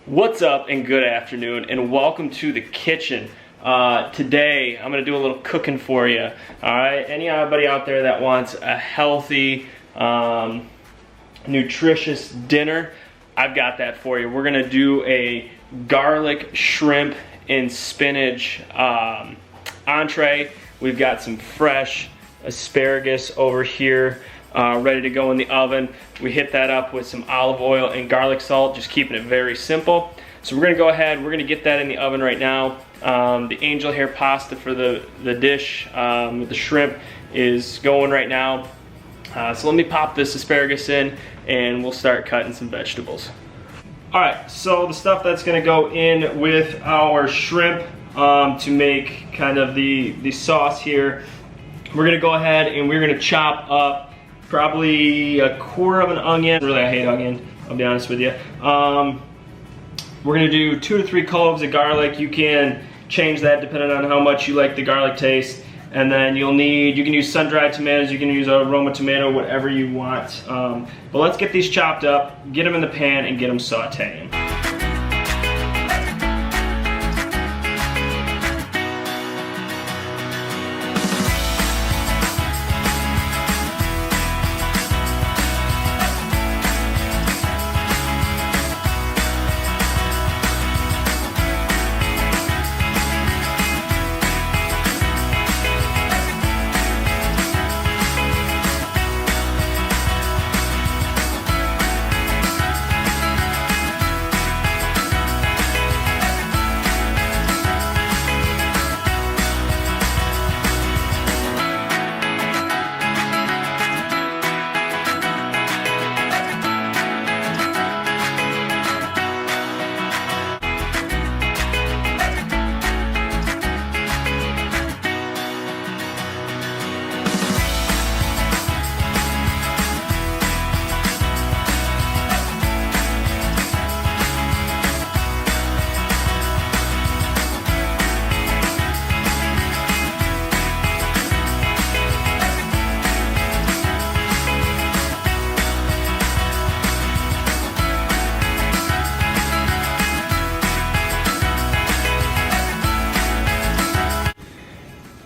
What's up and good afternoon and welcome to the kitchen. Today I'm gonna do a little cooking for you. Alright, anybody out there that wants a healthy, nutritious dinner, I've got that for you. We're gonna do a garlic shrimp and spinach entree. We've got some fresh asparagus over here ready to go in the oven. We hit that up with some olive oil and garlic salt, just keeping it very simple. So we're gonna go ahead, we're gonna get that in the oven right now. The angel hair pasta for the dish with the shrimp is going right now. So let me pop this asparagus in and we'll start cutting some vegetables. Alright, so the stuff that's gonna go in with our shrimp to make kind of the sauce here, we're gonna go ahead and we're gonna chop up probably a quarter of an onion. Really, I hate onion, I'll be honest with you. We're gonna do 2 to 3 cloves of garlic. You can change that depending on how much you like the garlic taste. And then you can use sun-dried tomatoes, you can use a Roma tomato, whatever you want. But let's get these chopped up, get them in the pan, and get them sauteing.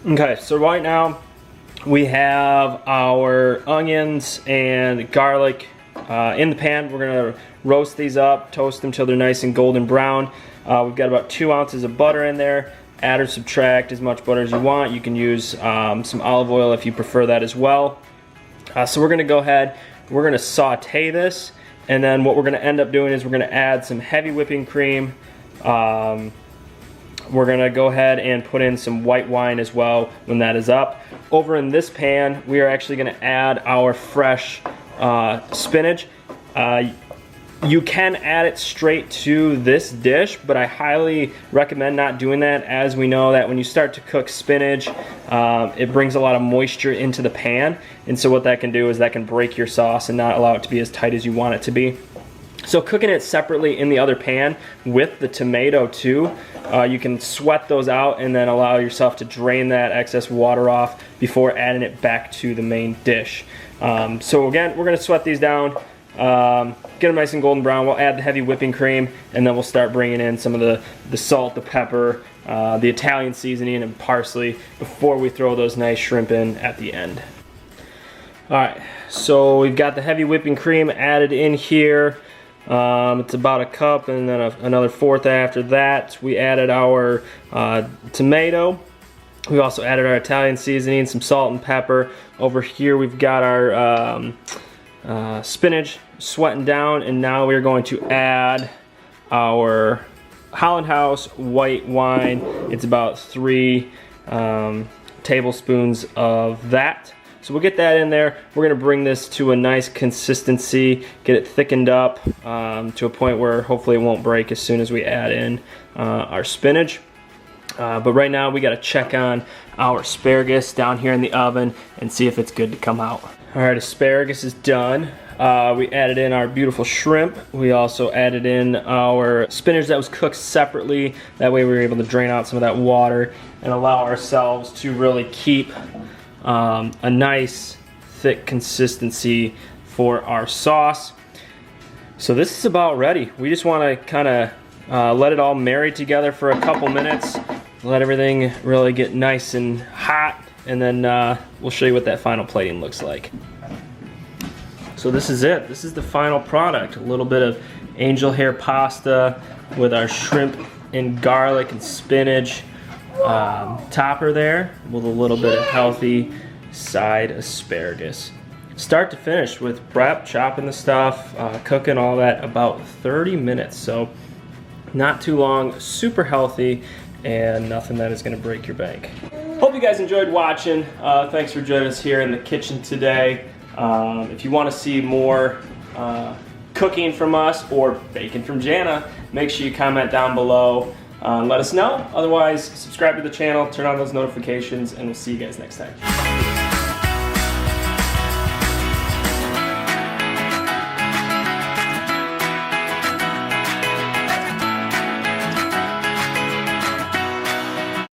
Okay, so right now we have our onions and garlic in the pan. We're gonna roast these up, toast them till they're nice and golden brown. We've got about 2 ounces of butter in there. Add or subtract as much butter as you want. You can use some olive oil if you prefer that as well. So we're gonna go ahead, we're gonna saute this, and then what we're gonna end up doing is we're gonna add some heavy whipping cream. We're gonna go ahead and put in some white wine as well when that is up. Over in this pan, we are actually gonna add our fresh spinach. You can add it straight to this dish, but I highly recommend not doing that, as we know that when you start to cook spinach, it brings a lot of moisture into the pan, and so what that can do is that can break your sauce and not allow it to be as tight as you want it to be. So cooking it separately in the other pan with the tomato too, you can sweat those out and then allow yourself to drain that excess water off before adding it back to the main dish. So again, we're gonna sweat these down, get them nice and golden brown. We'll add the heavy whipping cream, and then we'll start bringing in some of the salt, the pepper, the Italian seasoning, and parsley before we throw those nice shrimp in at the end. Alright, so we've got the heavy whipping cream added in here. It's about a cup, and then another fourth after that. We added our tomato. We also added our Italian seasoning, some salt and pepper. Over here we've got our spinach sweating down, and now we're going to add our Holland House white wine. It's about 3 tablespoons of that. So we'll get that in there. We're gonna bring this to a nice consistency, get it thickened up to a point where hopefully it won't break as soon as we add in our spinach. But right now we gotta check on our asparagus down here in the oven and see if it's good to come out. All right, asparagus is done. We added in our beautiful shrimp. We also added in our spinach that was cooked separately. That way we were able to drain out some of that water and allow ourselves to really keep a nice thick consistency for our sauce. So this is about ready. We just want to kind of let it all marry together for a couple minutes. Let everything really get nice and hot, and then we'll show you what that final plating looks like. So this is it. This is the final product. A little bit of angel hair pasta with our shrimp and garlic and spinach topper there, with a little bit of healthy side asparagus. Start to finish with prep, chopping the stuff, cooking all that, about 30 minutes. So not too long, super healthy, and nothing that is going to break your bank. Hope you guys enjoyed watching. Thanks for joining us here in the kitchen today. If you want to see more cooking from us or baking from Jana, make sure you comment down below and let us know. Otherwise, subscribe to the channel, turn on those notifications, and we'll see you guys next time.